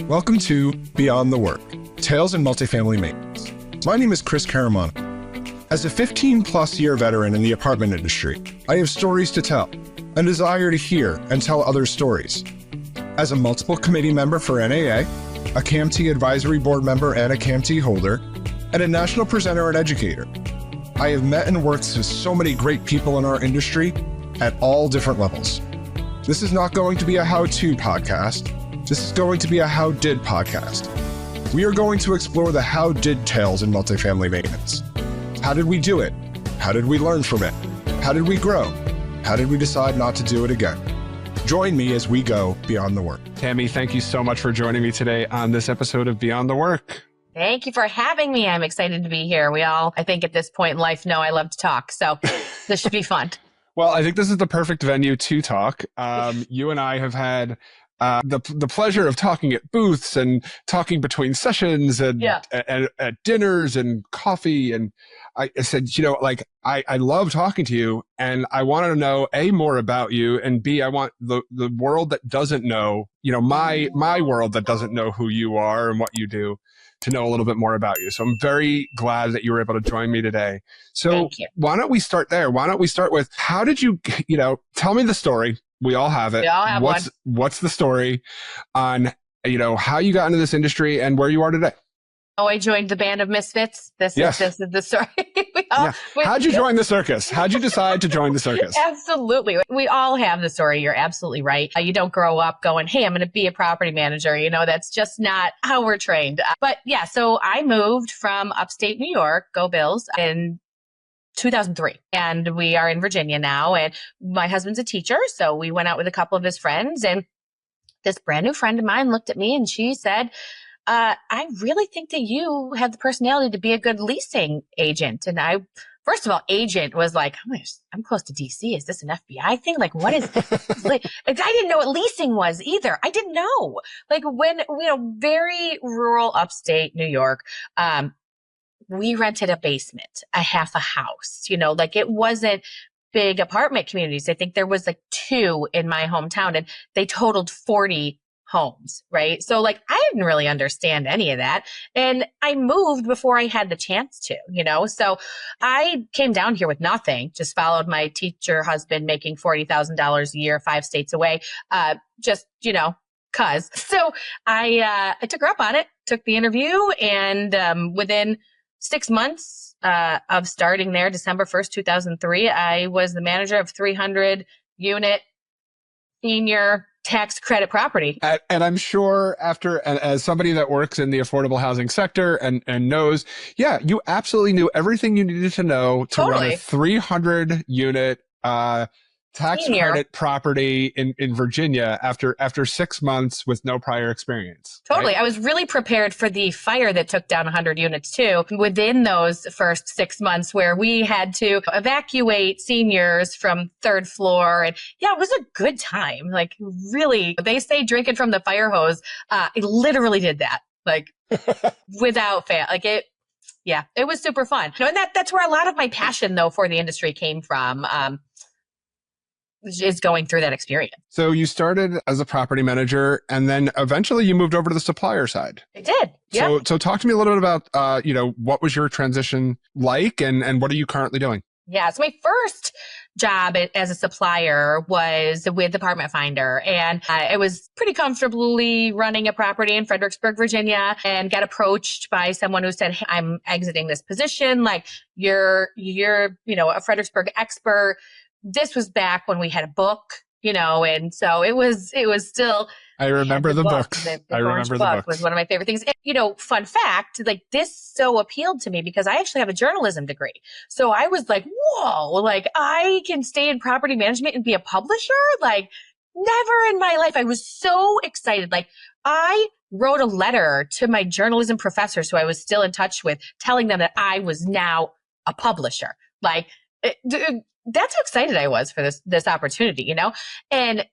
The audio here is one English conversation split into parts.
Welcome to Beyond the Work, Tales in Multifamily Maintenance. My name is Chris Caramano. As a 15-plus year veteran in the apartment industry, I have stories to tell, a desire to hear and tell others' stories. As a multiple committee member for NAA, a CAMT advisory board member and a CAMT holder, and a national presenter and educator, I have met and worked with so many great people in our industry at all different levels. This is not going to be a how-to podcast. This is going to be a how did podcast. We are going to explore the how did tales in multifamily maintenance. How did we do it? How did we learn from it? How did we grow? How did we decide not to do it again? Join me as we go beyond the work. Tammy, thank you so much for joining me today on this episode of Beyond the Work. Thank you for having me. I'm excited to be here. We all, I think at this point in life, know I love to talk. So this should be fun. Well, I think this is the perfect venue to talk. You and I have had the pleasure of talking at booths and talking between sessions and at dinners and coffee. And I said, I love talking to you and I want to know A, more about you, and B, I want the world that doesn't know, my world that doesn't know who you are and what you do to know a little bit more about you. So I'm very glad that you were able to join me today. So why don't we start there? Why don't we start with how did you, tell me the story. We all have it. We all have one. What's the story on, how you got into this industry and where you are today? Oh, I joined the band of misfits. This is the story. How'd you join the circus? How'd you decide to join the circus? Absolutely. We all have the story. You're absolutely right. You don't grow up going, hey, I'm going to be a property manager. That's just not how we're trained. But yeah, so I moved from upstate New York, go Bills, in 2003. And we are in Virginia now. And my husband's a teacher. So we went out with a couple of his friends. And this brand new friend of mine looked at me and she said, I really think that you have the personality to be a good leasing agent. And I, first of all, agent was like, I'm close to DC. Is this an FBI thing? Like, what is this? I didn't know what leasing was either. I didn't know. When, very rural upstate New York, we rented a basement, a half a house, it wasn't big apartment communities. I think there was 2 in my hometown and they totaled 40 homes, right? So I didn't really understand any of that. And I moved before I had the chance to, so I came down here with nothing, just followed my teacher husband making $40,000 a year, 5 states away, cause. So I took her up on it, took the interview, and within 6 months of starting there, December 1st, 2003, I was the manager of 300 unit senior tax credit property. And I'm sure as somebody that works in the affordable housing sector and knows, you absolutely knew everything you needed to know to run a 300 unit tax credit property in Virginia after 6 months with no prior experience. Totally. Right? I was really prepared for the fire that took down 100 units too within those first 6 months where we had to evacuate seniors from 3rd floor. And it was a good time. Really, they say drinking from the fire hose. I literally did that without fail. It was super fun. And that's where a lot of my passion though for the industry came from. Is going through that experience. So you started as a property manager and then eventually you moved over to the supplier side. I did. Yeah. So talk to me a little bit about, what was your transition like and what are you currently doing? Yeah. So my first job as a supplier was with Apartment Finder, and I was pretty comfortably running a property in Fredericksburg, Virginia, and got approached by someone who said, hey, I'm exiting this position. You're a Fredericksburg expert. This was back when we had a book, and so it was still. I remember the books. I remember the book was one of my favorite things. And, fun fact, this so appealed to me because I actually have a journalism degree. So I was like, whoa, I can stay in property management and be a publisher? Never in my life. I was so excited. I wrote a letter to my journalism professors who I was still in touch with, telling them that I was now a publisher. That's how excited I was for this opportunity, and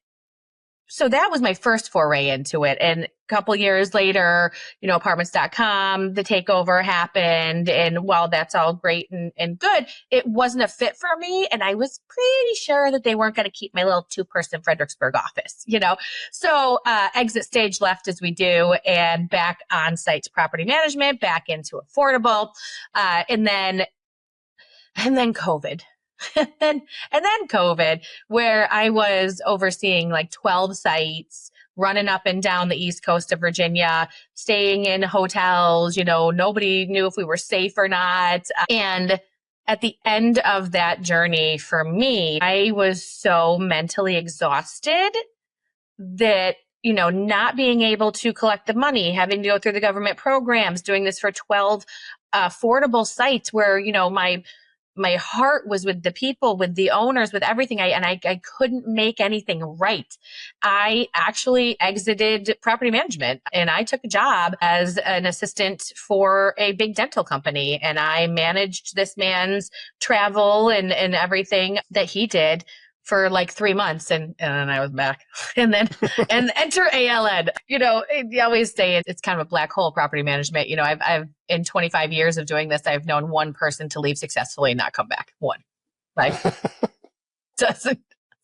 So that was my first foray into it. And a couple years later, apartments.com, the takeover happened. And while that's all great and good, it wasn't a fit for me. And I was pretty sure that they weren't going to keep my little 2-person Fredericksburg office, So exit stage left as we do, and back on site to property management, back into affordable. And then COVID. and then COVID, where I was overseeing like 12 sites, running up and down the East Coast of Virginia, staying in hotels, nobody knew if we were safe or not. And at the end of that journey for me, I was so mentally exhausted that, not being able to collect the money, having to go through the government programs, doing this for 12 affordable sites where, my heart was with the people, with the owners, with everything. I couldn't make anything right. I actually exited property management and I took a job as an assistant for a big dental company. And I managed this man's travel and everything that he did for like 3 months. And I was back and then, and enter ALN, you always say it's kind of a black hole, property management. I've in 25 years of doing this, I've known one person to leave successfully and not come back. One, like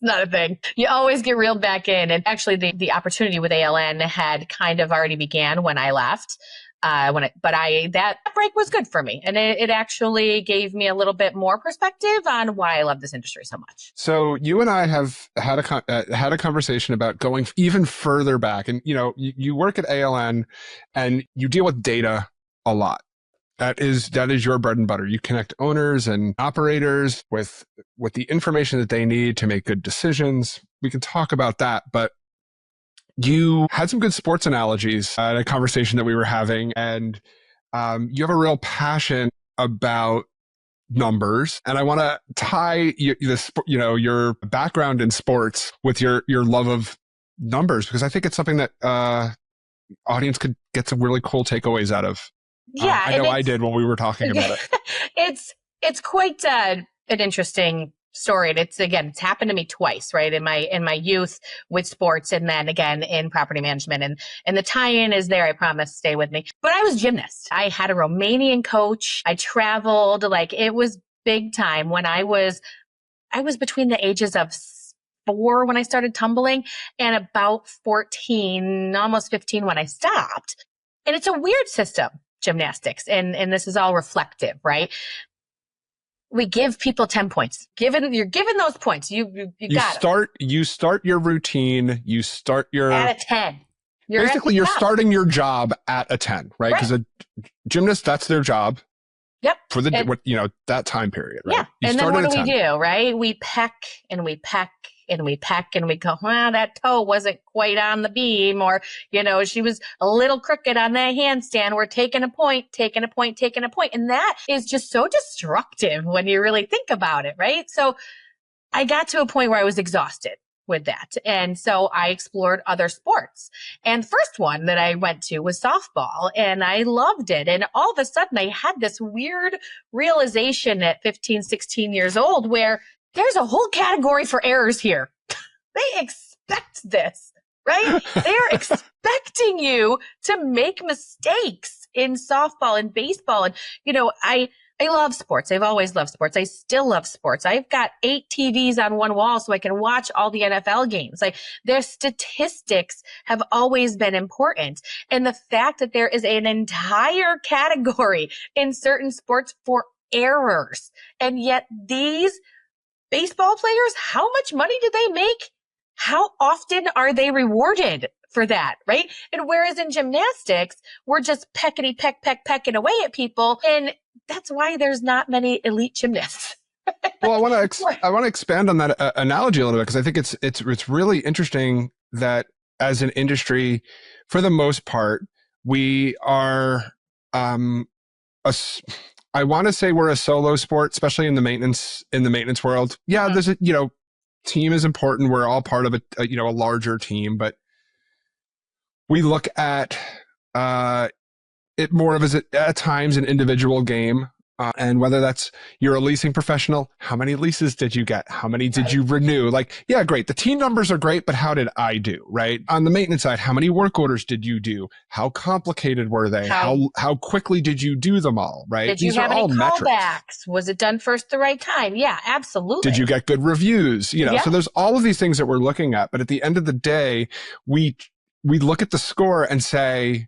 not a thing. You always get reeled back in. And actually the opportunity with ALN had kind of already began when I left. That break was good for me. And it actually gave me a little bit more perspective on why I love this industry so much. So you and I have had a conversation about going even further back. And, you work at ALN and you deal with data a lot. That is your bread and butter. You connect owners and operators with the information that they need to make good decisions. We can talk about that, but you had some good sports analogies at a conversation that we were having, and you have a real passion about numbers. And I want to tie your background in sports with your love of numbers, because I think it's something that audience could get some really cool takeaways out of. Yeah, I know I did when we were talking about it. It's quite an interesting story. And it's happened to me twice, right? In my youth with sports, and then again in property management, and the tie-in is there. I promise, stay with me. But I was gymnast. I had a Romanian coach. I traveled, like it was big time when I was between the ages of 4 when I started tumbling and about 14, almost 15 when I stopped. And it's a weird system, gymnastics. And this is all reflective, right? We give people 10 points. You're given those points. You start your routine. You start your at a 10. You're starting your job at a 10, right? Because a gymnast, that's their job. Yep. For that time period, right? Yeah. And then what do we do, right? We peck and we peck and we peck and we go, well, that toe wasn't quite on the beam, or, she was a little crooked on that handstand. We're taking a point. And that is just so destructive when you really think about it, right? So I got to a point where I was exhausted with that. And so I explored other sports. And first one that I went to was softball, and I loved it. And all of a sudden I had this weird realization at 15, 16 years old where there's a whole category for errors here. They expect this, right? They're expecting you to make mistakes in softball and baseball. And, I love sports. I've always loved sports. I still love sports. I've got 8 TVs on one wall so I can watch all the NFL games. Like, their statistics have always been important. And the fact that there is an entire category in certain sports for errors, and yet these baseball players, how much money do they make? How often are they rewarded for that, right? And whereas in gymnastics, we're just pecking away at people. And that's why there's not many elite gymnasts. Well, I want to expand on that analogy a little bit, because I think it's really interesting that as an industry, for the most part, we are, I want to say we're a solo sport, especially in the maintenance world. Yeah, there's a, team is important. We're all part of a larger team, but we look at it more of as at times an individual game. And whether that's you're a leasing professional, how many leases did you get? How many did you renew? Like, yeah, great. The team numbers are great, but how did I do, right? On the maintenance side, how many work orders did you do? How complicated were they? How quickly did you do them all, right? Did you have any callbacks? Was it done first the right time? Yeah, absolutely. Did you get good reviews? You know, so there's all of these things that we're looking at. But at the end of the day, we look at the score and say,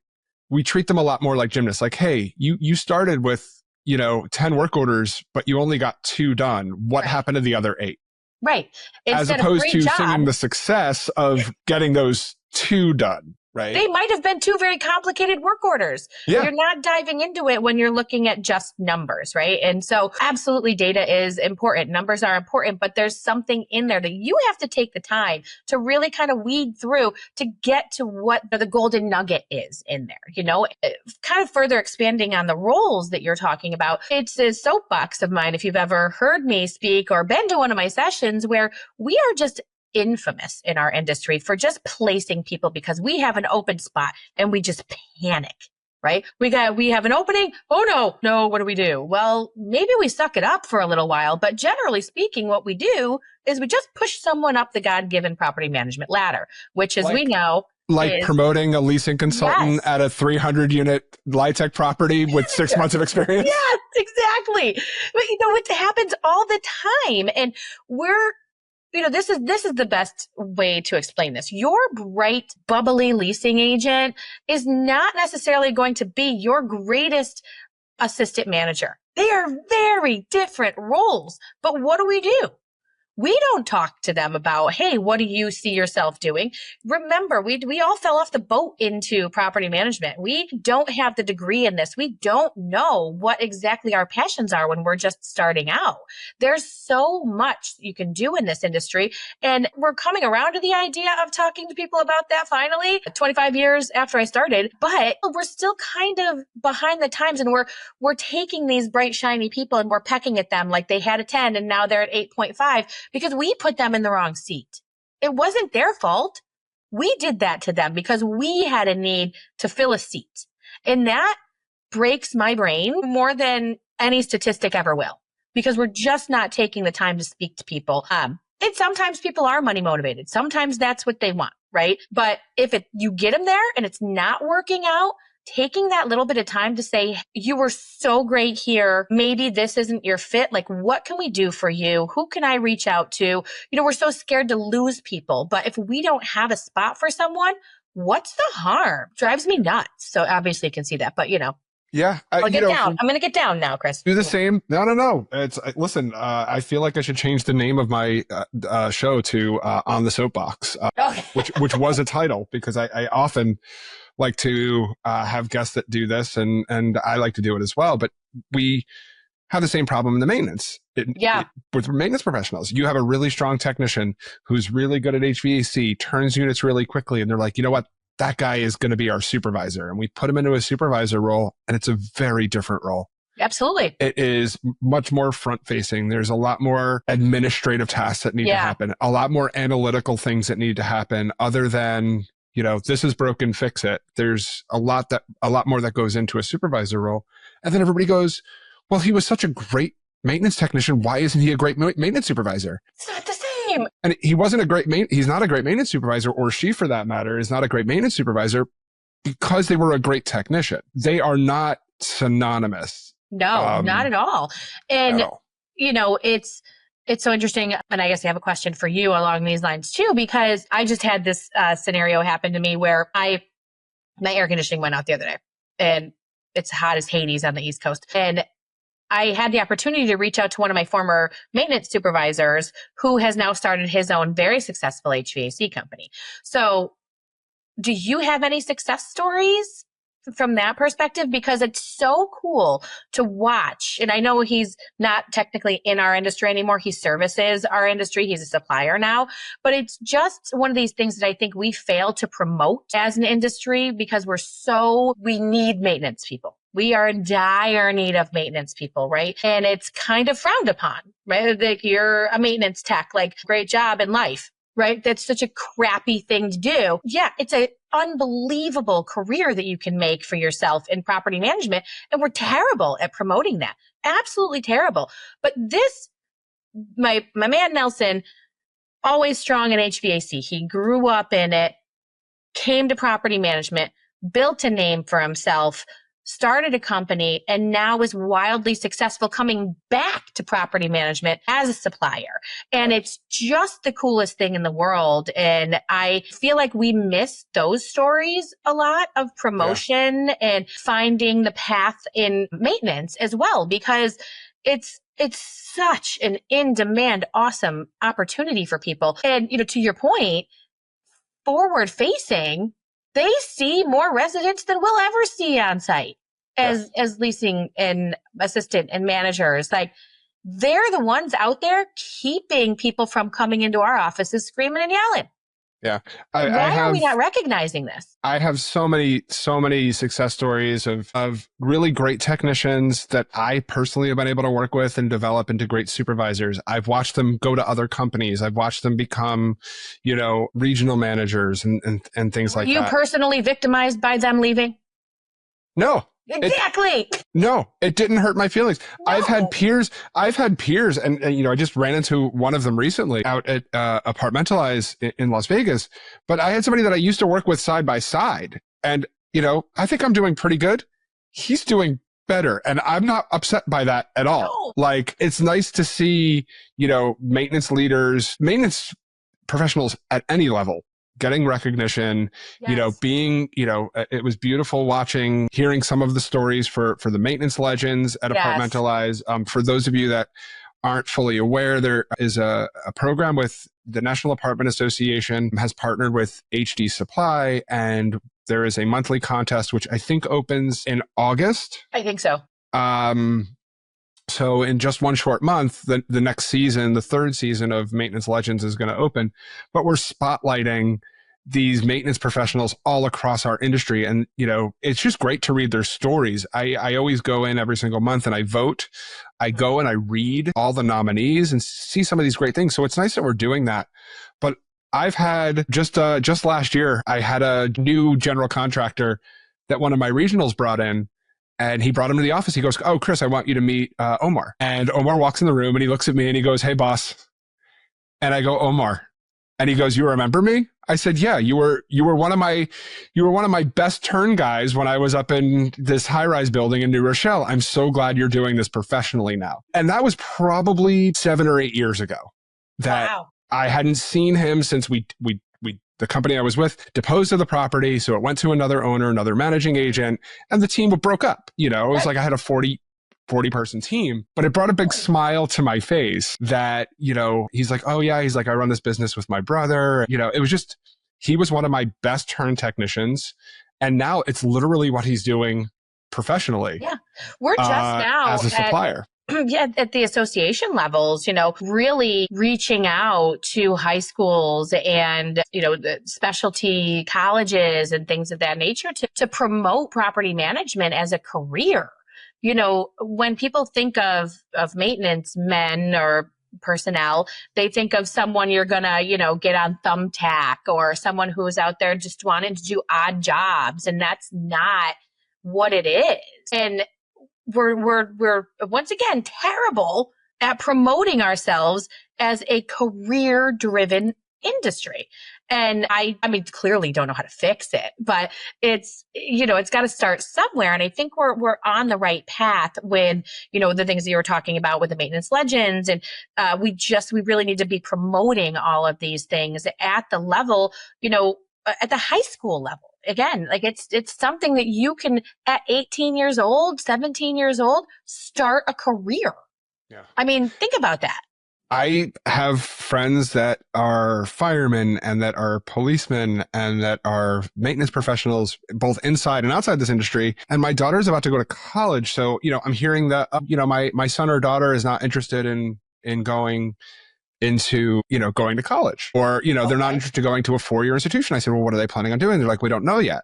we treat them a lot more like gymnasts. Like, hey, you started with, 10 work orders, but you only got 2 done. What happened to the other 8? Right. As opposed to singing the success of getting those 2 done. Right. They might have been 2 very complicated work orders. Yeah. You're not diving into it when you're looking at just numbers, right? And so absolutely data is important. Numbers are important, but there's something in there that you have to take the time to really kind of weed through to get to what the golden nugget is in there, kind of further expanding on the roles that you're talking about. It's a soapbox of mine, if you've ever heard me speak or been to one of my sessions, where we are just infamous in our industry for just placing people because we have an open spot and we just panic, right? We have an opening. Oh no, what do we do? Well, maybe we suck it up for a little while, but generally speaking, what we do is we just push someone up the God-given property management ladder, which as we know, like promoting a leasing consultant at a 300 unit LIHTC property with 6 months of experience. Yes, exactly. But it happens all the time. And this is the best way to explain this. Your bright, bubbly leasing agent is not necessarily going to be your greatest assistant manager. They are very different roles. But what do? We don't talk to them about, hey, what do you see yourself doing? Remember, we all fell off the boat into property management. We don't have the degree in this. We don't know what exactly our passions are when we're just starting out. There's so much you can do in this industry. And we're coming around to the idea of talking to people about that finally, 25 years after I started. But we're still kind of behind the times, and we're taking these bright, shiny people and we're pecking at them like they had a 10 and now they're at 8.5. Because we put them in the wrong seat. It wasn't their fault. We did that to them because we had a need to fill a seat. And that breaks my brain more than any statistic ever will, because we're just not taking the time to speak to people. And sometimes people are money motivated. Sometimes that's what they want, right? But if you get them there and it's not working out, taking that little bit of time to say, you were so great here. Maybe this isn't your fit. Like, what can we do for you? Who can I reach out to? We're so scared to lose people. But if we don't have a spot for someone, what's the harm? Drives me nuts. So obviously you can see that, but yeah. I'll get down. I'm going to get down now, Chris. Do the same. No. Listen, I feel like I should change the name of my show to On the Soapbox, which was a title, because I often like to have guests that do this, and I like to do it as well. But we have the same problem in the maintenance. With maintenance professionals, you have a really strong technician who's really good at HVAC, turns units really quickly, and they're like, you know what? That guy is going to be our supervisor. And we put him into a supervisor role, and it's a very different role. Absolutely. It is much more front facing. There's a lot more administrative tasks that need to happen, a lot more analytical things that need to happen other than, this is broken, fix it. There's a lot more that goes into a supervisor role. And then everybody goes, well, he was such a great maintenance technician. Why isn't he a great maintenance supervisor? It's not the same. And he's not a great maintenance supervisor, or she, for that matter, is not a great maintenance supervisor because they were a great technician. They are not synonymous. No, not at all. And, it's so interesting. And I guess I have a question for you along these lines too, because I just had this scenario happen to me where my air conditioning went out the other day, and it's hot as Hades on the East Coast. And I had the opportunity to reach out to one of my former maintenance supervisors who has now started his own very successful HVAC company. So do you have any success stories from that perspective? Because it's so cool to watch. And I know he's not technically in our industry anymore. He services our industry. He's a supplier now. But it's just one of these things that I think we fail to promote as an industry because we need maintenance people. We are in dire need of maintenance people, right? And it's kind of frowned upon, right? Like, you're a maintenance tech, like, great job in life. right? That's such a crappy thing to do. Yeah, it's an unbelievable career that you can make for yourself in property management. And we're terrible at promoting that. Absolutely terrible. But this, my man Nelson, always strong in HVAC. He grew up in it, came to property management, built a name for himself, started a company, and now is wildly successful coming back to property management as a supplier. And it's just the coolest thing in the world. And I feel like we miss those stories a lot of promotion and finding the path in maintenance as well, because it's such an in-demand, awesome opportunity for people. And, to your point, forward facing, they see more residents than we'll ever see on site as leasing and assistant and managers. Like, they're the ones out there keeping people from coming into our offices screaming and yelling. Yeah. Why are we not recognizing this? I have so many success stories of really great technicians that I personally have been able to work with and develop into great supervisors. I've watched them go to other companies. I've watched them become, regional managers and things like that. Were you personally victimized by them leaving? No. Exactly. No, it didn't hurt my feelings. No. I've had peers and I just ran into one of them recently out at Apartmentalize in Las Vegas, but I had somebody that I used to work with side by side, and I think I'm doing pretty good. He's doing better, and I'm not upset by that at all. No. Like, it's nice to see, maintenance leaders, maintenance professionals at any level getting recognition, being, it was beautiful hearing some of the stories for the maintenance legends at Apartmentalize. For those of you that aren't fully aware, there is a program with the National Apartment Association has partnered with HD Supply, and there is a monthly contest, which I think opens in August. I think so. So in just one short month, the next season, the third season of Maintenance Legends is going to open. But we're spotlighting these maintenance professionals all across our industry. And, it's just great to read their stories. I always go in every single month and I vote. I go and I read all the nominees and see some of these great things. So it's nice that we're doing that. But I've had just last year, I had a new general contractor that one of my regionals brought in. And he brought him to the office. He goes, "Oh, Chris, I want you to meet Omar." And Omar walks in the room and he looks at me and he goes, "Hey, boss." And I go, "Omar." And he goes, "You remember me?" I said, "Yeah, you were one of my best turn guys when I was up in this high-rise building in New Rochelle. I'm so glad you're doing this professionally now." And that was probably 7 or 8 years ago that I hadn't seen him since the company I was with deposed of the property. So it went to another owner, another managing agent, and the team broke up. It was like I had a 40 person team, but it brought a big smile to my face that, he's like, "Oh yeah." He's like, "I run this business with my brother." It was just, he was one of my best turn technicians. And now it's literally what he's doing professionally. Yeah. We're just now as a supplier. At the association levels, really reaching out to high schools and, the specialty colleges and things of that nature to promote property management as a career. When people think of maintenance men or personnel, they think of someone you're gonna, get on Thumbtack, or someone who's out there just wanting to do odd jobs. And that's not what it is. And we're once again terrible at promoting ourselves as a career-driven industry. And I mean, clearly don't know how to fix it, but it's got to start somewhere. And I think we're on the right path with, the things that you were talking about with the maintenance legends. And we really need to be promoting all of these things at the level, at the high school level. Again, like it's something that you can, at 18 years old, 17 years old, start a career. Yeah. I mean, think about that. I have friends that are firemen and that are policemen and that are maintenance professionals, both inside and outside this industry. And my daughter's about to go to college. So, I'm hearing that, my son or daughter is not interested in going into, going to college, or, they're not interested in going to a 4-year institution. I said, "Well, what are they planning on doing?" They're like, "We don't know yet."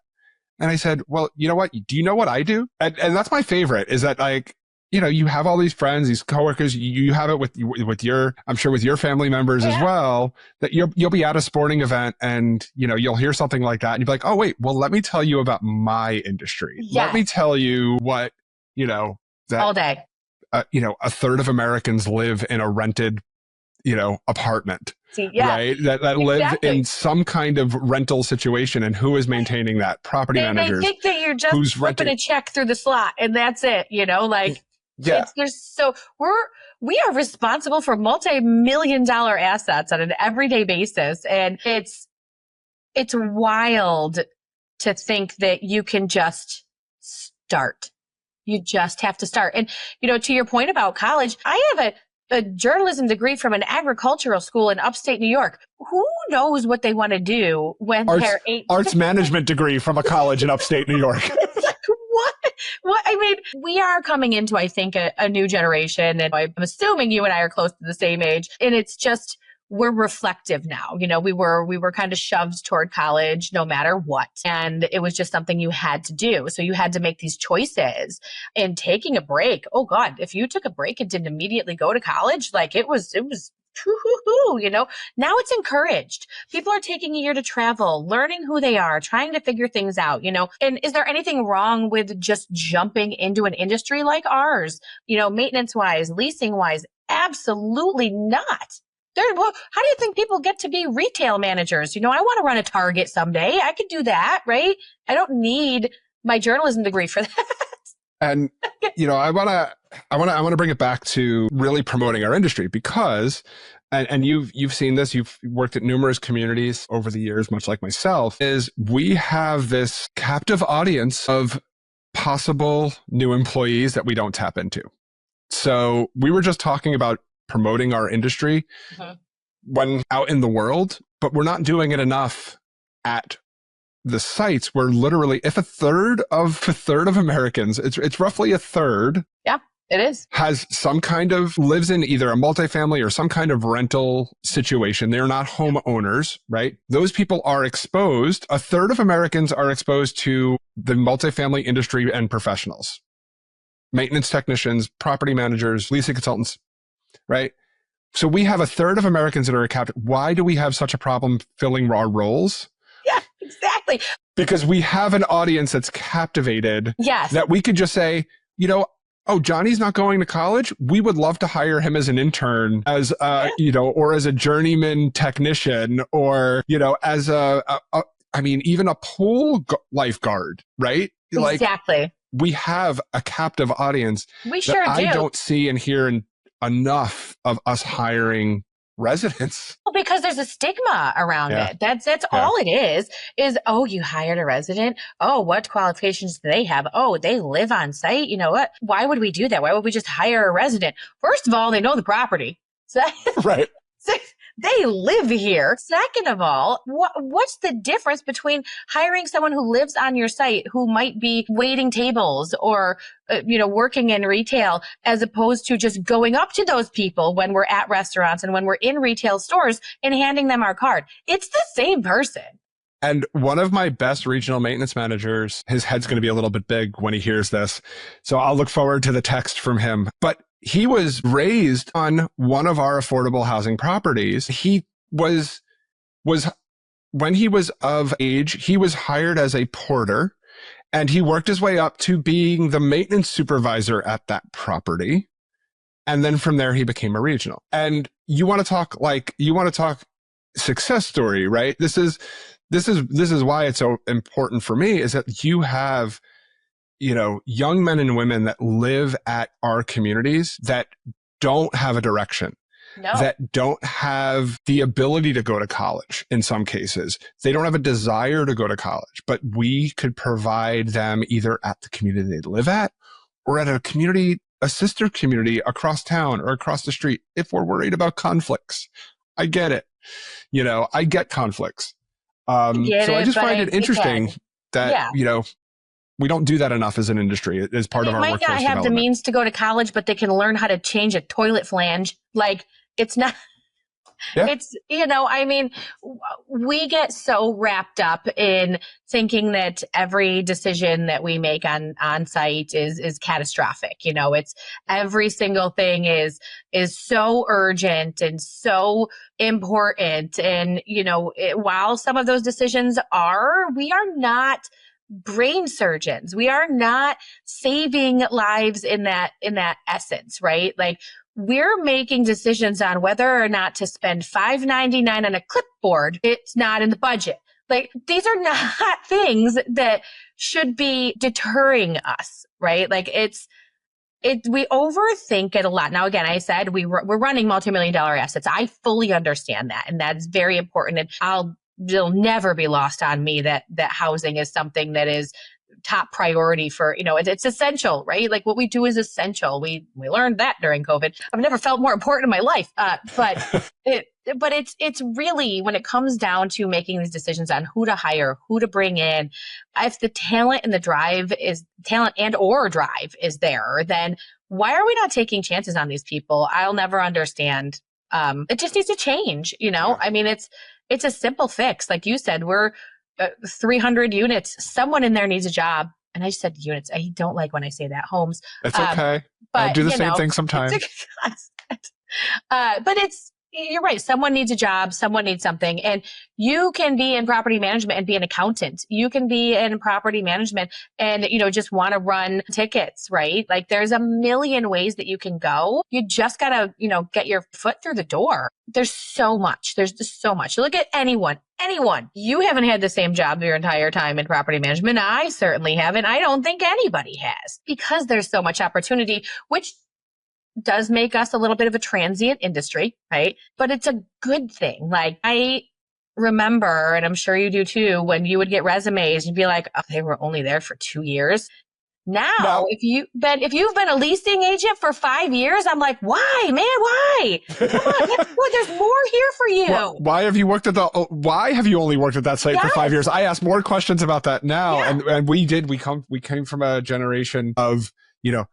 And I said, "Well, you know what? Do you know what I do?" And that's my favorite, is that, like, you have all these friends, these coworkers, you have it with your, I'm sure with your family members as well, that you'll be at a sporting event and, you'll hear something like that and you'll be like, oh, wait, well, let me tell you about my industry. Let me tell you what, that all day, a third of Americans live in a rented, apartment. Right? That live in some kind of rental situation, and who is maintaining that? Property managers. They think that you're just flipping a check through the slot and that's it, so we are responsible for multi-million-dollar assets on an everyday basis. And it's wild to think that you can just start. You just have to start. And, to your point about college, I have a journalism degree from an agricultural school in upstate New York. Who knows what they want to do when they're 18? Arts management degree from a college in upstate New York. It's like, what? I mean, we are coming into, I think, a new generation. And I'm assuming you and I are close to the same age. And it's just, we're reflective now. We were kind of shoved toward college no matter what. And it was just something you had to do. So you had to make these choices. And taking a break, oh God, if you took a break and didn't immediately go to college, like it was now it's encouraged. People are taking a year to travel, learning who they are, trying to figure things out, and is there anything wrong with just jumping into an industry like ours, maintenance wise, leasing wise? Absolutely not. How do you think people get to be retail managers? I want to run a Target someday. I could do that, right? I don't need my journalism degree for that. And, I want to bring it back to really promoting our industry because, and you've seen this, you've worked at numerous communities over the years, much like myself, is we have this captive audience of possible new employees that we don't tap into. So we were just talking about promoting our industry when out in the world, but we're not doing it enough at the sites where literally if a third of Americans, it's roughly a third. Yeah, it is. Has some kind of, lives in either a multifamily or some kind of rental situation. They're not homeowners, right? Those people are exposed. A third of Americans are exposed to the multifamily industry and professionals, maintenance technicians, property managers, leasing consultants, right? So we have a third of Americans that are captive. Why do we have such a problem filling our roles? Yeah, exactly. Because we have an audience that's captivated. Yes. That we could just say, oh, Johnny's not going to college. We would love to hire him as an intern, as or as a journeyman technician, or as even a pool lifeguard, right? Exactly. Like, we have a captive audience. We sure do. I don't see and hear enough of us hiring residents. Well, because there's a stigma around it. That's all it is, oh, you hired a resident. Oh, what qualifications do they have? Oh, they live on site. You know what? Why would we do that? Why would we just hire a resident? First of all, they know the property. So, right. They live here. Second of all, what's the difference between hiring someone who lives on your site, who might be waiting tables or, working in retail, as opposed to just going up to those people when we're at restaurants and when we're in retail stores and handing them our card? It's the same person. And one of my best regional maintenance managers, his head's going to be a little bit big when he hears this. So I'll look forward to the text from him. But he was raised on one of our affordable housing properties. He was when he was of age, he was hired as a porter, and he worked his way up to being the maintenance supervisor at that property. And then from there, he became a regional. And you want to talk success story, right? This is why it's so important for me, is that you have, young men and women that live at our communities that don't have a direction, that don't have the ability to go to college in some cases. They don't have a desire to go to college, but we could provide them either at the community they live at or at a sister community across town or across the street if we're worried about conflicts. I get it. I get conflicts. I just find it interesting that, we don't do that enough as an industry, as part of our workforce development. They might not have the means to go to college, but they can learn how to change a toilet flange. Like, it's not... Yeah. It's, I mean, we get so wrapped up in thinking that every decision that we make on site is catastrophic. It's every single thing is so urgent and so important. And, while some of those decisions we are not brain surgeons. We are not saving lives in that essence, right? Like, we're making decisions on whether or not to spend $5.99 on a clipboard. It's not in the budget. Like, these are not things that should be deterring us, right? Like, we overthink it a lot. Now, again, I said we're running multi-million-dollar assets. I fully understand that. And that's very important. And it'll never be lost on me that housing is something that is top priority for, it's essential, right? Like, what we do is essential. We learned that during COVID. I've never felt more important in my life. But it's really, when it comes down to making these decisions on who to hire, who to bring in, if the talent and or drive is there, then why are we not taking chances on these people? I'll never understand. It just needs to change, Yeah. I mean, it's a simple fix. Like you said, we're 300 units. Someone in there needs a job. And I said units. I don't like when I say that. Homes. That's okay. But I do the same thing sometimes. But you're right. Someone needs a job. Someone needs something. And you can be in property management and be an accountant. You can be in property management and, just want to run tickets, right? Like, there's a million ways that you can go. You just got to, get your foot through the door. There's so much. There's just so much. Look at anyone. You haven't had the same job your entire time in property management. I certainly haven't. I don't think anybody has, because there's so much opportunity, which does make us a little bit of a transient industry, right? But it's a good thing. Like, I remember, and I'm sure you do too, when you would get resumes, you'd be like, oh, they were only there for 2 years. Now, if you've been a leasing agent for 5 years, I'm like, why, man? Why? Come on, there's more here for you. Why have you only worked at that site for 5 years? I ask more questions about that now. Yeah. And we came from a generation of,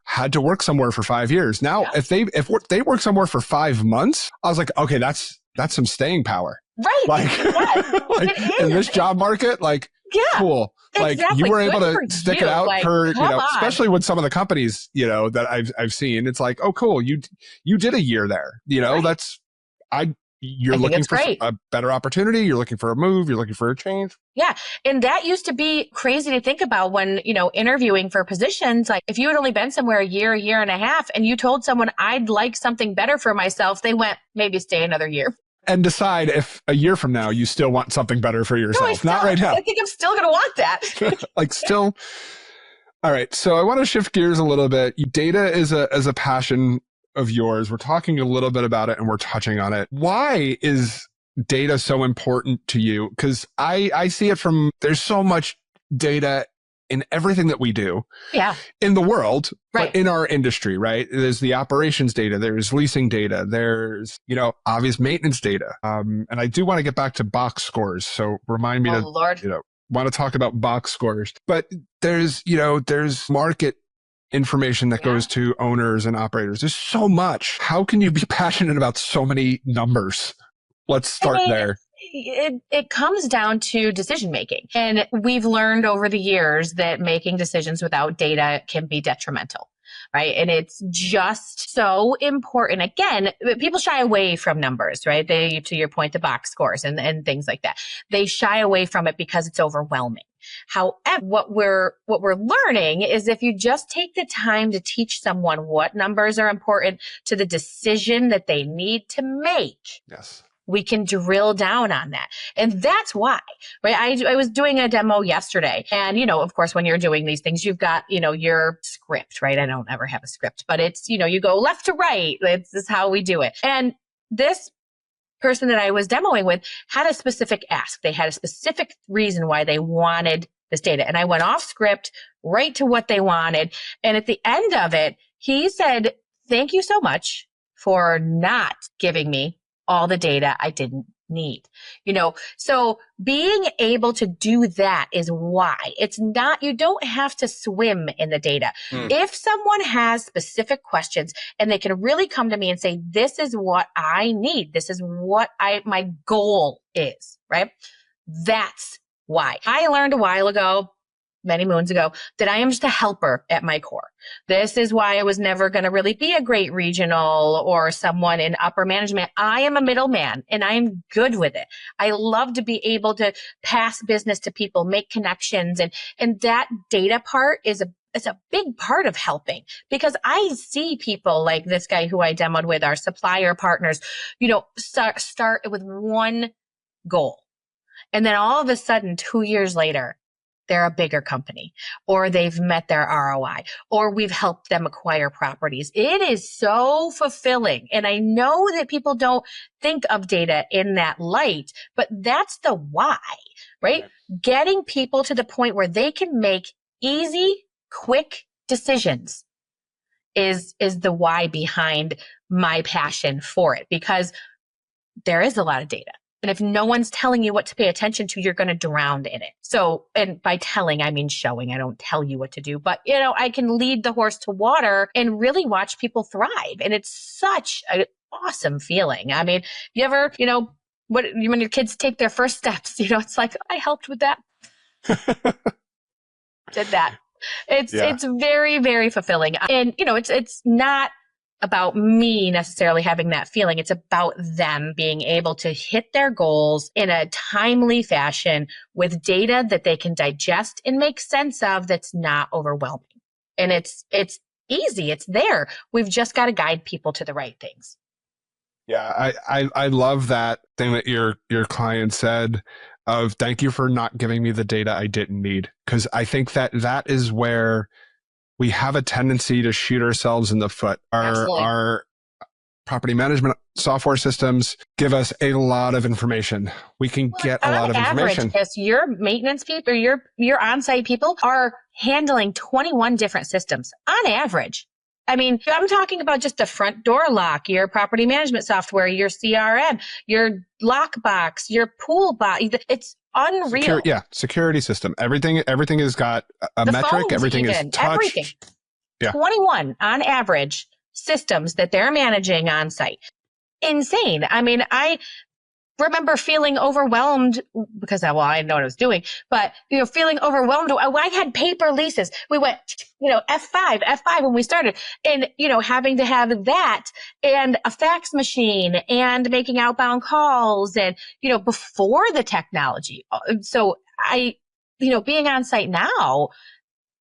had to work somewhere for 5 years. Now, if they work somewhere for 5 months, I was like, okay, that's some staying power. Right. Like, in this job market, like, cool. Like, exactly. you were able to stick it out for, especially with some of the companies, that I've seen. It's like, oh, cool. You did a year there. Right. You're looking for a better opportunity. You're looking for a move. You're looking for a change. Yeah. And that used to be crazy to think about when, interviewing for positions. Like, if you had only been somewhere a year and a half, and you told someone, I'd like something better for myself, they went, maybe stay another year. And decide if a year from now you still want something better for yourself. Not right now. I think I'm still going to want that. Still. All right. So I want to shift gears a little bit. Data is a passion of yours. We're talking a little bit about it and we're touching on it. Why is data so important to you? Because I see it from, there's so much data in everything that we do in the world, right, but in our industry, right? There's the operations data, there's leasing data, there's, obvious maintenance data. And I do want to get back to box scores. So remind me want to talk about box scores, but there's market information that goes to owners and operators. There's so much. How can you be passionate about so many numbers? Let's start there. It comes down to decision making. And we've learned over the years that making decisions without data can be detrimental, right? And it's just so important. Again, people shy away from numbers, right? To your point, the box scores and things like that. They shy away from it because it's overwhelming. However, what we're learning is if you just take the time to teach someone what numbers are important to the decision that they need to make. Yes. We can drill down on that. And that's why, right? I was doing a demo yesterday and, of course, when you're doing these things, you've got, your script, right? I don't ever have a script, but it's, you go left to right. This is how we do it. And this person that I was demoing with had a specific ask. They had a specific reason why they wanted this data. And I went off script right to what they wanted. And at the end of it, he said, thank you so much for not giving me all the data I didn't need, so being able to do that is why it's not, you don't have to swim in the data. If someone has specific questions and they can really come to me and say, this is what I need, this is what my goal is, right? That's why. I learned a while ago, many moons ago, that I am just a helper at my core. This is why I was never going to really be a great regional or someone in upper management. I am a middleman and I am good with it. I love to be able to pass business to people, make connections. And that data part is a big part of helping, because I see people like this guy who I demoed with, our supplier partners, start with one goal. And then all of a sudden, 2 years later, they're a bigger company, or they've met their ROI, or we've helped them acquire properties. It is so fulfilling. And I know that people don't think of data in that light, but that's the why, right? Getting people to the point where they can make easy, quick decisions is the why behind my passion for it, because there is a lot of data. And if no one's telling you what to pay attention to, you're going to drown in it. So, and by telling, I mean showing. I don't tell you what to do, but I can lead the horse to water and really watch people thrive. And it's such an awesome feeling. I mean, you ever, when your kids take their first steps, it's like, I helped with that. Did that. It's very, very fulfilling. And, it's not about me necessarily having that feeling. It's about them being able to hit their goals in a timely fashion with data that they can digest and make sense of, that's not overwhelming. And it's easy. It's there. We've just got to guide people to the right things. Yeah, I love that thing that your client said of, thank you for not giving me the data I didn't need. Because I think that is where we have a tendency to shoot ourselves in the foot. Our property management software systems give us a lot of information. We can get a lot of information. Yes, your maintenance people, or your on-site people are handling 21 different systems on average. I mean, I'm talking about just the front door lock, your property management software, your CRM, your lockbox, your pool box. It's unreal. Security system. Everything has got a metric. Everything is touch. Everything. Yeah. 21 on average systems that they're managing on site. Insane. I mean, I remember feeling overwhelmed because, I didn't know what I was doing, but, feeling overwhelmed. I had paper leases. We went, F5 when we started, and, having to have that and a fax machine and making outbound calls and, before the technology. So being on site now,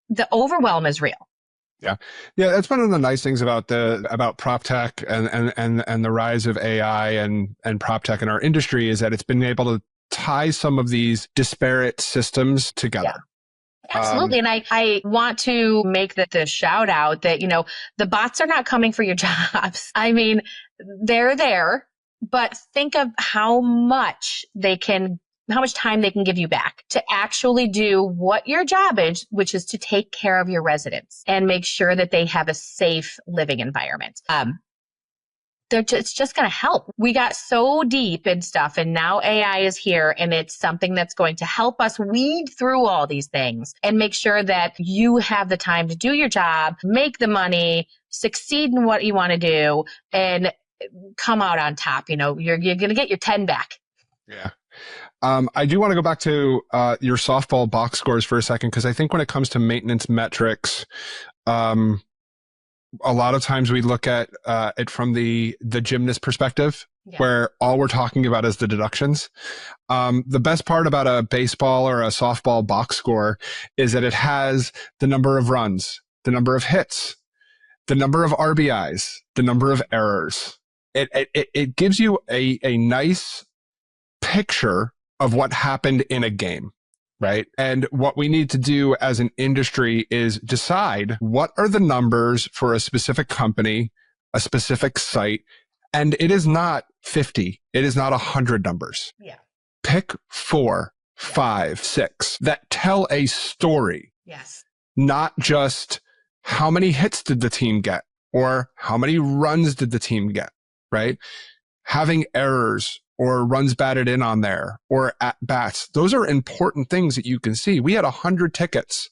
the overwhelm is real. Yeah. That's one of the nice things about prop tech and the rise of AI and prop tech in our industry, is that it's been able to tie some of these disparate systems together. Yeah. Absolutely. And I want to make the shout out that, the bots are not coming for your jobs. I mean, they're there, but think of how much time they can give you back to actually do what your job is, which is to take care of your residents and make sure that they have a safe living environment. It's just going to help. We got so deep in stuff, and now AI is here, and it's something that's going to help us weed through all these things and make sure that you have the time to do your job, make the money, succeed in what you want to do, and come out on top. You're going to get your 10 back. Yeah. I do want to go back to your softball box scores for a second, because I think when it comes to maintenance metrics, a lot of times we look at it from the gymnast perspective, where all we're talking about is the deductions. The best part about a baseball or a softball box score is that it has the number of runs, the number of hits, the number of RBIs, the number of errors. It gives you a nice picture of what happened in a game, right? And what we need to do as an industry is decide what are the numbers for a specific company, a specific site. And it is not 50. It is not 100 numbers. Yeah. Pick 4, 5, 6 that tell a story. Yes. Not just how many hits did the team get or how many runs did the team get, right? Having errors or runs batted in on there or at bats. Those are important things that you can see. We had 100 tickets.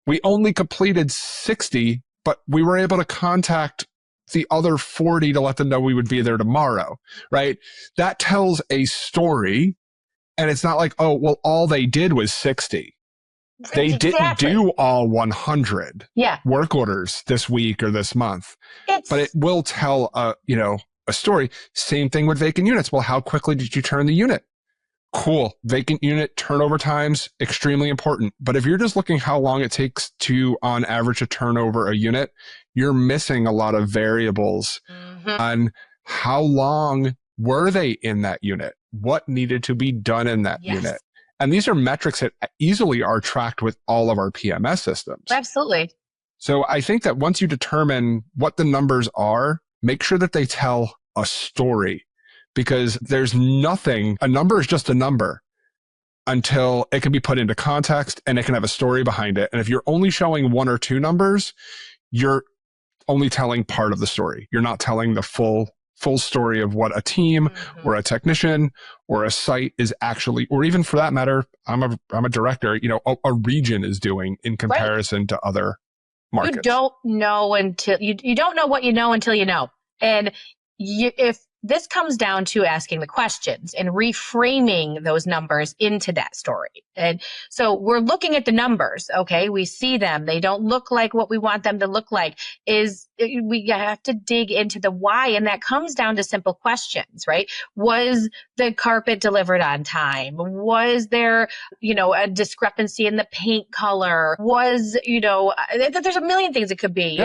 We only completed 60, but we were able to contact the other 40 to let them know we would be there tomorrow, right? That tells a story. And it's not like, oh, well, all they did was 60. They didn't do all 100 work orders this week or this month. But it will tell a story. Same thing with vacant units. Well, how quickly did you turn the unit? Cool. Vacant unit turnover times, extremely important. But if you're just looking how long it takes to, on average, to turn over a unit, you're missing a lot of variables on how long were they in that unit? What needed to be done in that unit? And these are metrics that easily are tracked with all of our PMS systems. Absolutely. So I think that once you determine what the numbers are, make sure that they tell a story, because there's nothing, a number is just a number until it can be put into context and it can have a story behind it. And if you're only showing one or two numbers, you're only telling part of the story. You're not telling the full story of what a team or a technician or a site is actually, or even for that matter, I'm a director, a region is doing in comparison to other markets. You don't know until you don't know what you know until you know. And if this comes down to asking the questions and reframing those numbers into that story. And so we're looking at the numbers. Okay. We see them. They don't look like what we want them to look like. We have to dig into the why. And that comes down to simple questions, right? Was the carpet delivered on time? Was there, a discrepancy in the paint color? Was, there's a million things it could be,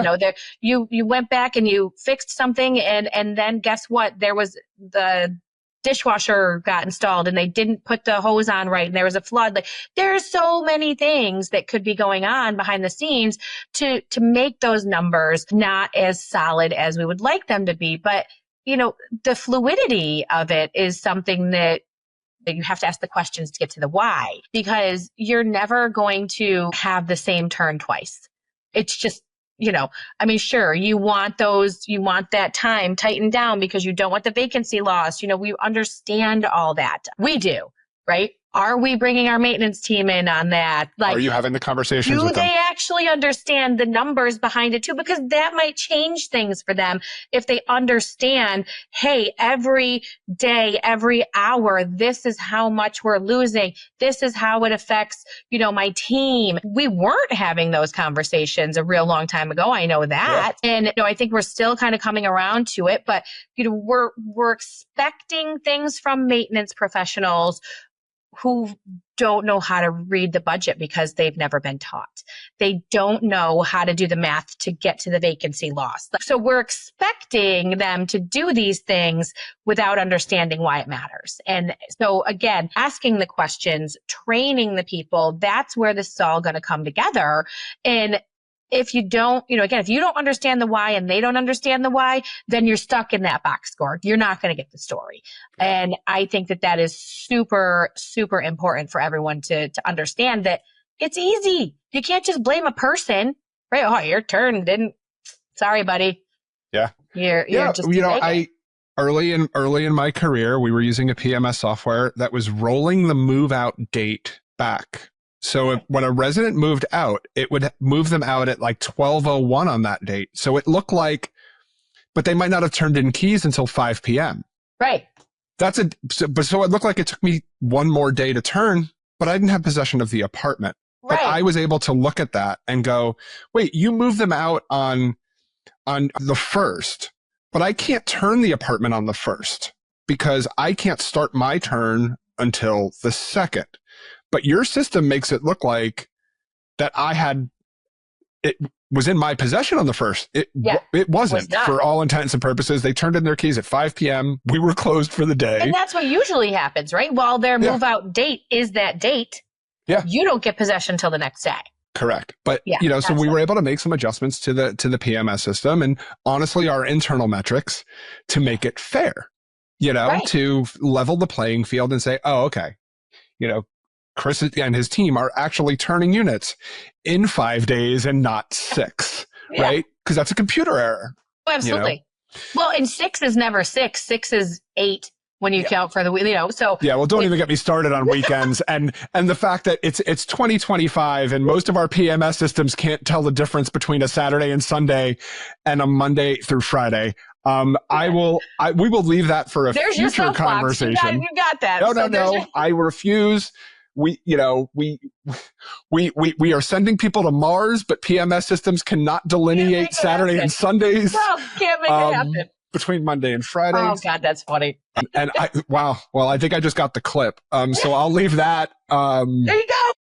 you went back and you fixed something and then guess what? There was the dishwasher got installed and they didn't put the hose on right and there was a flood. Like there's so many things that could be going on behind the scenes to make those numbers not as solid as we would like them to be. But, the fluidity of it is something that you have to ask the questions to get to the why, because you're never going to have the same turn twice. It's just, sure, you want that time tightened down because you don't want the vacancy loss. We understand all that. We do, right? Are we bringing our maintenance team in on that? Are you having the conversations with them? Do they actually understand the numbers behind it too? Because that might change things for them if they understand, hey, every day, every hour, this is how much we're losing. This is how it affects, my team. We weren't having those conversations a real long time ago. I know that. Yeah. And I think we're still kind of coming around to it, but we're expecting things from maintenance professionals who don't know how to read the budget because they've never been taught. They don't know how to do the math to get to the vacancy loss. So we're expecting them to do these things without understanding why it matters. And so again, asking the questions, training the people, that's where this is all going to come together. And if you don't, if you don't understand the why and they don't understand the why, then you're stuck in that box score. You're not going to get the story. And I think that is super, super important for everyone to understand that it's easy. You can't just blame a person, right? Oh, your turn didn't. Sorry, buddy. Yeah. You're just early in my career, we were using a PMS software that was rolling the move out date back. So when a resident moved out, it would move them out at like 12:01 on that date. So it looked like, but they might not have turned in keys until 5 p.m. Right. So it looked like it took me one more day to turn, but I didn't have possession of the apartment. Right. But I was able to look at that and go, wait, you moved them out on the 1st, but I can't turn the apartment on the 1st because I can't start my turn until the 2nd. But your system makes it look like that it was in my possession on the 1st. It wasn't for all intents and purposes. They turned in their keys at 5 p.m. We were closed for the day. And that's what usually happens, right? While their move out date is that date, you don't get possession until the next day. Correct. But, so we were able to make some adjustments to the PMS system and honestly our internal metrics to make it fair, to level the playing field and say, oh, okay, Chris and his team are actually turning units in 5 days and not 6, right? Because that's a computer error. Oh, absolutely. Well, and 6 is never 6. 6 is 8, when you count for the, so. Yeah, well, don't even get me started on weekends. and the fact that it's 2025 and most of our PMS systems can't tell the difference between a Saturday and Sunday and a Monday through Friday. We will leave that for a future conversation. You got that. No. I refuse. We are sending people to Mars, but PMS systems cannot delineate Saturday and Sundays. No, can't make it happen. Between Monday and Friday. Oh God, that's funny. And I think I just got the clip. So I'll leave that. There you go.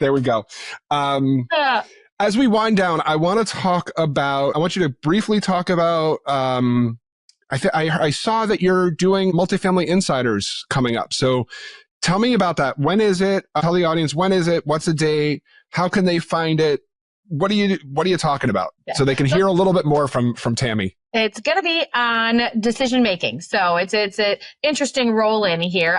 There we go. As we wind down, I want you to briefly talk about, I saw that you're doing Multifamily Insiders coming up. So tell me about that. When is it? Tell the audience, when is it? What's the date? How can they find it? What are you talking about? Yeah. So they can hear a little bit more from Tammy. It's going to be on decision making. So it's an interesting role in here.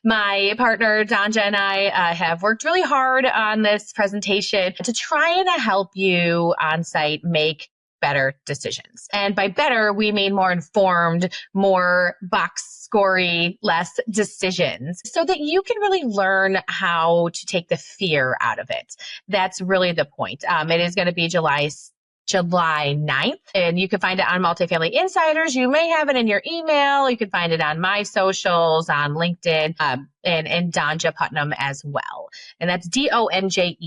My partner, Danja, and I have worked really hard on this presentation to try and help you on site make better decisions. And by better, we mean more informed, more box scory, less decisions, so that you can really learn how to take the fear out of it. That's really the point. It is going to be July 9th, and you can find it on Multifamily Insiders. You may have it in your email. You can find it on my socials, on LinkedIn, and Danja Putnam as well. And that's Donje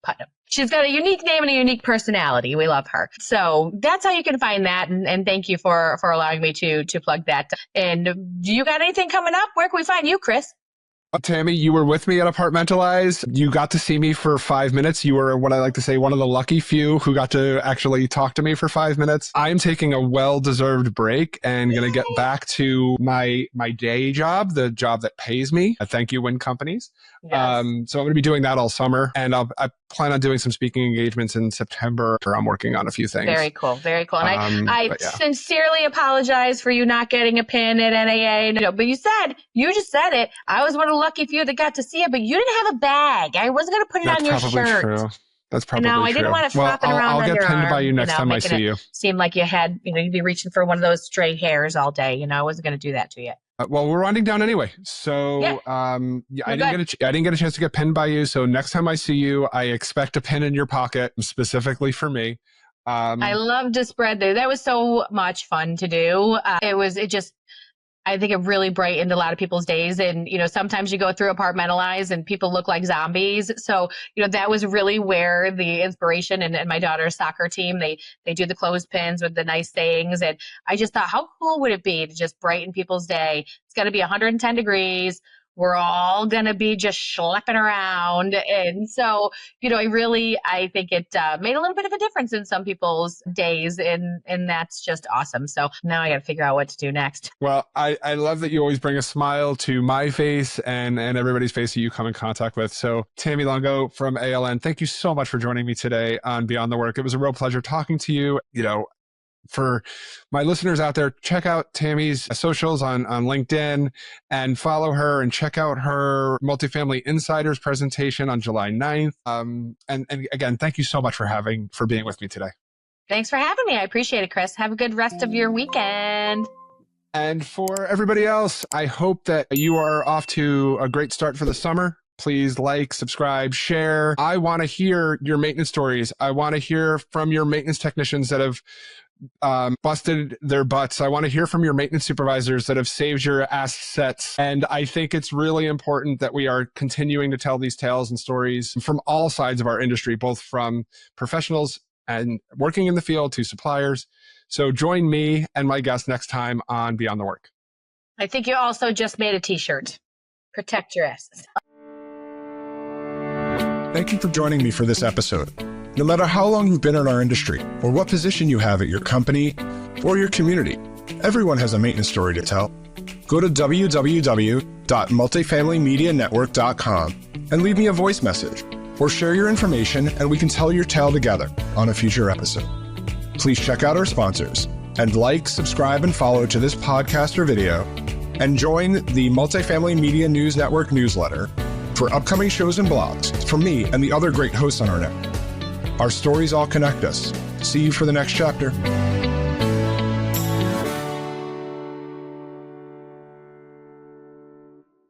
Putnam. She's got a unique name and a unique personality. We love her. So that's how you can find that. And thank you for allowing me to plug that. And do you got anything coming up? Where can we find you, Chris? Tammy, you were with me at Apartmentalize. You got to see me for 5 minutes. You were, what I like to say, one of the lucky few who got to actually talk to me for 5 minutes. I'm taking a well-deserved break and going to get back to my day job, the job that pays me. Thank you, Win Companies. Yes. So I'm going to be doing that all summer, and I plan on doing some speaking engagements in September. I'm working on a few things. Very cool. Very cool. And I sincerely apologize for you not getting a pin at NAA. But you just said it. I was one of the lucky few that got to see it, but you didn't have a bag. I wasn't going to put it on your shirt. True. That's probably true. I didn't want it flopping around. I'll get pinned by you next time I see you. Seemed like you had, you'd be reaching for one of those stray hairs all day. I wasn't going to do that to you. Well, we're winding down anyway. So I didn't get a chance to get pinned by you. So next time I see you, I expect a pin in your pocket specifically for me. I love to spread there. That was so much fun to do. I think it really brightened a lot of people's days. And, sometimes you go through Apartmentalize and people look like zombies. So, that was really where the inspiration, and my daughter's soccer team, they do the clothespins with the nice sayings. And I just thought, how cool would it be to just brighten people's day? It's going to be 110 degrees. We're all going to be just schlepping around. And so, I think it made a little bit of a difference in some people's days. And that's just awesome. So now I got to figure out what to do next. Well, I love that you always bring a smile to my face and everybody's face that you come in contact with. So Tammy Longo from ALN, thank you so much for joining me today on Beyond the Work. It was a real pleasure talking to you. For my listeners out there, check out Tammy's socials on LinkedIn and follow her, and check out her Multifamily Insiders presentation on July 9th. And again, thank you so much for being with me today. Thanks for having me. I appreciate it, Chris. Have a good rest of your weekend. And for everybody else, I hope that you are off to a great start for the summer. Please like, subscribe, share. I want to hear your maintenance stories. I want to hear from your maintenance technicians that have busted their butts. I want to hear from your maintenance supervisors that have saved your assets. And I think it's really important that we are continuing to tell these tales and stories from all sides of our industry, both from professionals and working in the field to suppliers. So join me and my guest next time on Beyond the Work. I think you also just made a t-shirt. Protect your asses. Thank you for joining me for this episode. No matter how long you've been in our industry or what position you have at your company or your community, everyone has a maintenance story to tell. Go to www.multifamilymedianetwork.com and leave me a voice message, or share your information and we can tell your tale together on a future episode. Please check out our sponsors and like, subscribe, and follow to this podcast or video, and join the Multifamily Media News Network newsletter for upcoming shows and blogs from me and the other great hosts on our network. Our stories all connect us. See you for the next chapter.